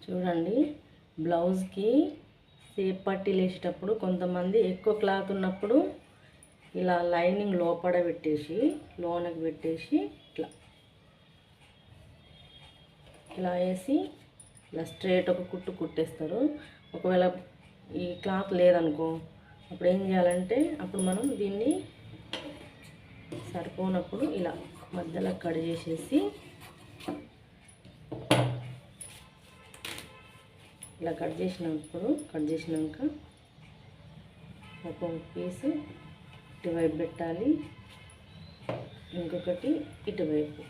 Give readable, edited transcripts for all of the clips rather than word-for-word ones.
చూడండి, బ్లౌజ్కి సేప్ పట్టీలు వేసేటప్పుడు కొంతమంది ఎక్కువ క్లాత్ ఉన్నప్పుడు ఇలా లైనింగ్ లోపల పెట్టేసి లోనకి పెట్టేసి ఇలా వేసి ఇలా స్ట్రైట్ ఒక కుట్టు కుట్టేస్తారు. ఒకవేళ ఈ క్లాత్ లేదనుకో అప్పుడు ఏం చేయాలంటే అప్పుడు మనం దీన్ని సరిపోనప్పుడు ఇలా మధ్యలో కట్ చేసేసి ఇలా కట్ చేసినాక ఒక పీసు ఇటువైపు పెట్టాలి, ఇంకొకటి ఇటువైపు.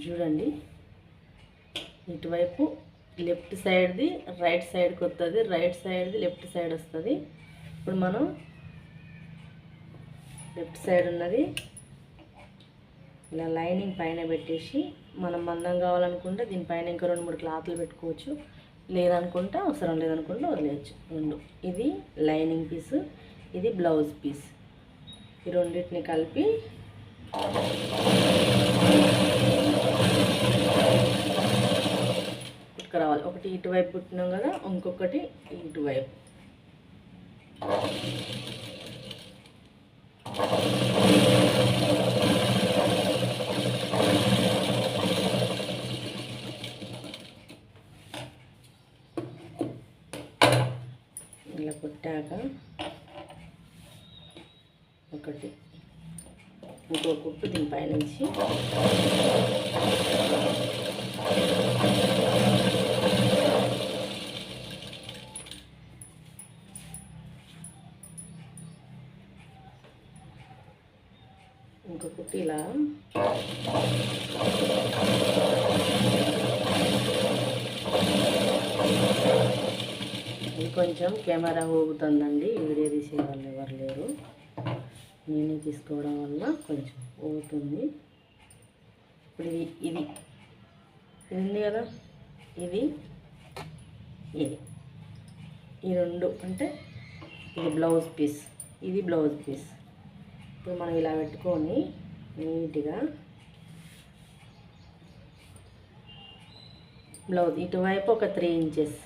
చూడండి, ఇటువైపు లెఫ్ట్ సైడ్ది రైట్ సైడ్కి వస్తుంది, రైట్ సైడ్ది లెఫ్ట్ సైడ్ వస్తుంది. ఇప్పుడు మనం లెఫ్ట్ సైడ్ ఉన్నది ఇలా లైనింగ్ పైన పెట్టేసి మనం మందం కావాలనుకుంటే దీనిపైన ఇంకా 2-3 క్లాత్లు పెట్టుకోవచ్చు, లేదనుకుంటే అవసరం లేదనుకుంటే వదిలేయచ్చు. ఇది లైనింగ్ పీసు, ఇది బ్లౌజ్ పీస్. ఈ రెండింటిని కలిపి కుట్టుకురావాలి. ఒకటి ఇటువైపు కుట్టినాం కదా, ఇంకొకటి ఇటువైపు. ఇలా కుట్టాక ఒకటి ఇంకో కుట్టు దీనిపైనుంచి ఇంకో కుట్టు ఇలా ఇది కొంచెం కెమెరా ఊగుతుందండి, వీడియో తీసే వాళ్ళు ఎవరు లేరు, నేనే తీసుకోవడం వల్ల కొంచెం ఊగుతుంది. ఇప్పుడు ఇది ఉంది కదా, ఇది ఈ రెండు అంటే ఇది బ్లౌజ్ పీస్, ఇది బ్లౌజ్ పీస్. ఇప్పుడు మనం ఇలా పెట్టుకొని నీట్గా బ్లౌజ్ ఇటువైపు ఒక 3 ఇంచెస్,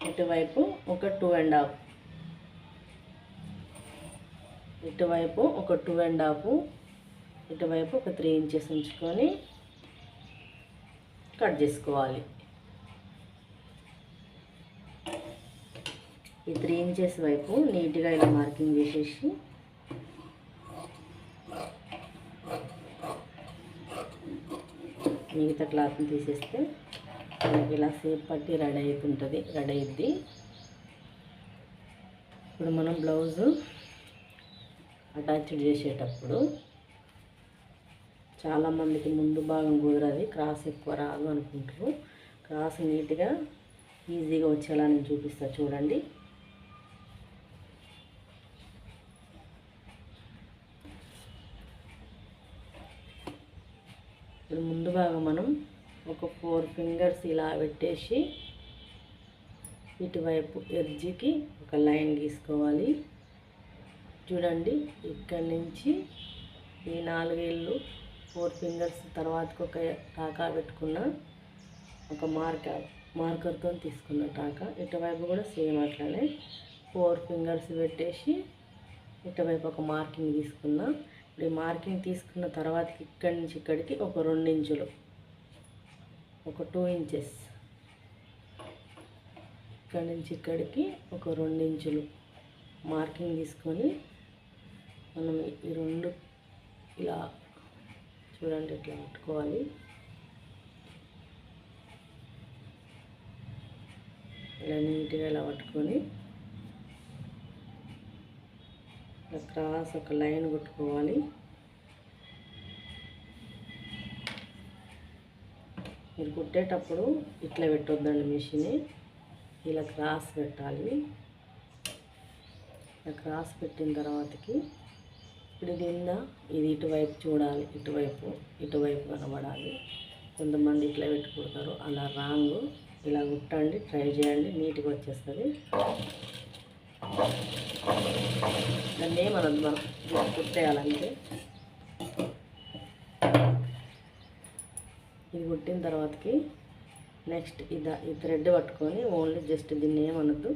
ఇటువైపు ఒక 2.5, ఇటువైపు ఒక 2.5, ఇటువైపు ఒక 3 ఇంచెస్ ఉంచుకొని కట్ చేసుకోవాలి. ఈ 3 ఇంచెస్ వైపు నీట్గా ఇలా మార్కింగ్ చేసేసి మిగతా క్లాత్ని తీసేస్తే మనకి ఇలా సేప్ పట్టి రెడీ అవుతుంది. ఇప్పుడు మనం బ్లౌజు అటాచ్ చేసేటప్పుడు చాలామందికి ముందు భాగం కుదరది, క్రాస్ ఎక్కువ రాదు అనుకుంటారు. క్రాస్ నీట్గా ఈజీగా వచ్చేలా నేను చూపిస్తాను చూడండి. ఇప్పుడు ముందు భాగం మనం ఒక 4 ఫింగర్స్ ఇలా పెట్టేసి ఇటువైపు ఎడ్జ్కి ఒక లైన్ గీసుకోవాలి. చూడండి, ఇక్కడి నుంచి ఈ 4 వేళ్ళు 4 ఫింగర్స్ తర్వాతకి ఒక టాకా పెట్టుకున్న ఒక మార్కర్తో తీసుకున్న టాకా, ఇటువైపు కూడా సేమ్ అట్లానే 4 ఫింగర్స్ పెట్టేసి ఇటువైపు ఒక మార్కింగ్ తీసుకున్నా. ఇప్పుడు ఈ మార్కింగ్ తీసుకున్న తర్వాత ఇక్కడి నుంచి ఇక్కడికి ఒక 2 ఇంచులు, ఒక 2 ఇంచెస్, ఇక్కడి నుంచి ఇక్కడికి ఒక 2 ఇంచులు మార్కింగ్ తీసుకొని మనం ఈ 2 ఇలా చూడండి ఇట్లా పట్టుకోవాలి. ఇలా నీట్గా ఇలా పట్టుకొని క్రాస్ ఒక లైన్ కొట్టుకోవాలి. మీరు కుట్టేటప్పుడు ఇట్లా పెట్టొద్దండి మిషన్, ఇలా క్రాస్ పెట్టాలి. ఇలా క్రాస్ పెట్టిన తర్వాతకి ఇప్పుడు ఇది ఉందా, ఇది ఇటువైపు చూడాలి, ఇటువైపు కనబడాలి. కొంతమంది ఇట్లా పెట్టుకుంటారు, అలా రాంగ్. ఇలా కుట్టండి, ట్రై చేయండి, నీట్గా వచ్చేస్తుంది. దాన్ని ఏమనద్దు, మనం కుట్టేయాలంటే. ఇది కుట్టిన తర్వాతకి నెక్స్ట్ ఈ థ్రెడ్ పట్టుకొని ఓన్లీ జస్ట్ దీన్ని ఏమనద్దు,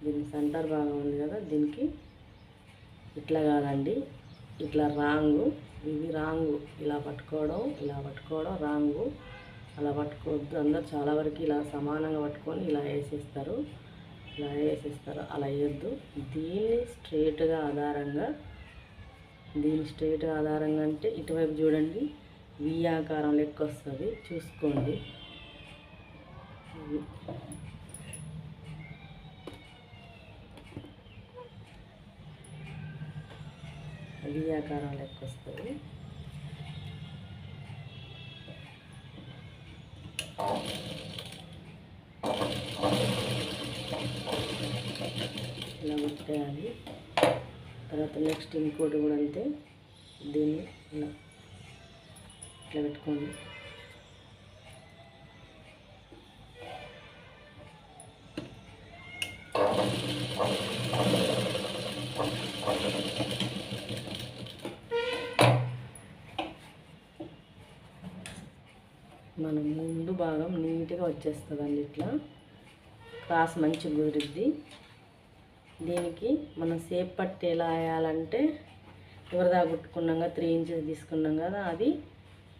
దీని సెంటర్ భాగం ఉంది కదా, దీనికి ఇట్లా కాదండి, ఇట్లా రాంగు, ఇది రాంగు, ఇలా పట్టుకోవడం రాంగు. అలా పట్టుకోవద్దు. అందరు చాలా వరకు ఇలా సమానంగా పట్టుకొని ఇలా వేసేస్తారు, అలా వేయద్దు. దీన్ని స్ట్రైట్గా ఆధారంగా అంటే ఇటువైపు చూడండి, వి ఆకారం లెక్క వస్తుంది, చూసుకోండి. వి ఆకారం లెక్క వస్తుంది. ఇలా పెట్టేయాలి. తర్వాత నెక్స్ట్ ఇంకోటి కూడా అంతే, దీన్ని ఇలా ఇట్లా పెట్టుకోండి. మన ముందు భాగం నీట్గా వచ్చేస్తుందండి, ఇట్లా క్రాస్ మంచిగా కుదిరిద్ది. దీనికి మనం సేప్ పట్టి ఎలా వేయాలంటే, ఎవరిదా కుట్టుకున్నాం కదా 3 ఇంచెస్ తీసుకున్నాం కదా, అది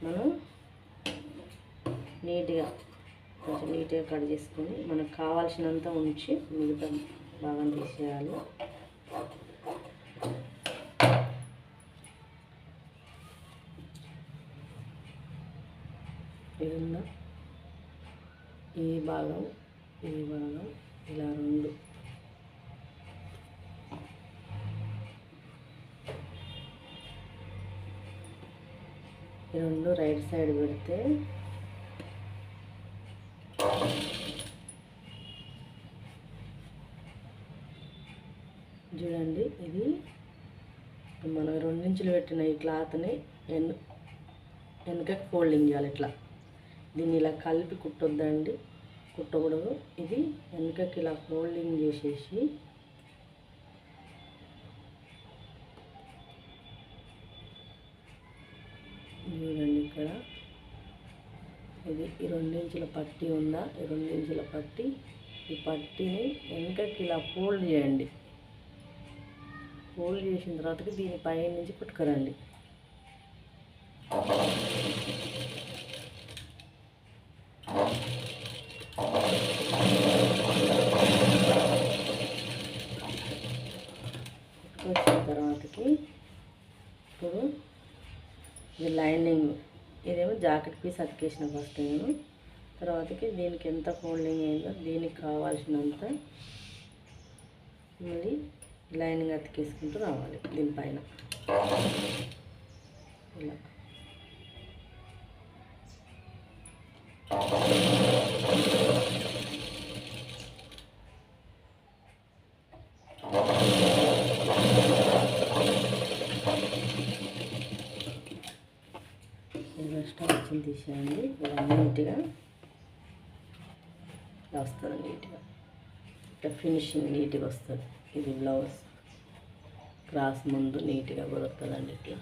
మనం కొంచెం నీట్గా కట్ చేసుకొని మనకు కావాల్సినంత ఉంచి మిగతా భాగం తీసేయాలి. ఇదిందా, ఈ భాగం ఇలా రెండు రైట్ సైడ్ పెడితే చూడండి, ఇది మనం 2 ఇంచులు పెట్టిన ఈ క్లాత్ని వెనకకి ఫోల్డింగ్ చేయాలి. ఇట్లా దీన్ని ఇలా కలిపి కుట్టకూడదు. ఇది వెనకకి ఇలా ఫోల్డింగ్ చేసేసి చూడండి, ఇక్కడ ఇది ఈ 2 ఇంచుల పట్టీ ఉందా, ఈ 2 ఇంచుల పట్టీ, ఈ పట్టీని వెనకకి ఇలా ఫోల్డ్ చేయండి. ఫోల్డ్ చేసిన తర్వాతకి దీని పై నుంచి కుట్టుకరండి. కుట్టుకొచ్చిన తర్వాతకి ఇప్పుడు ఇది లైనింగ్, ఇదేమో జాకెట్ పీస్ అతికేసిన ఫస్ట్ నేను. తర్వాతకి దీనికి ఎంత ఫోల్డింగ్ అయిందో దీనికి కావాల్సినంత మళ్ళీ లైనింగ్ అతికేసుకుంటూ రావాలి దీనిపైన. ఇలా స్టార్చింగ్ తీసేయండి. ఇలా నీట్గా వస్తుంది, నీట్గా ఇట్లా ఫినిషింగ్ నీట్గా వస్తుంది. ఇది బ్లౌజ్ క్రాస్ ముందు నీట్గా కుదురుతుందండి ఇట్లా.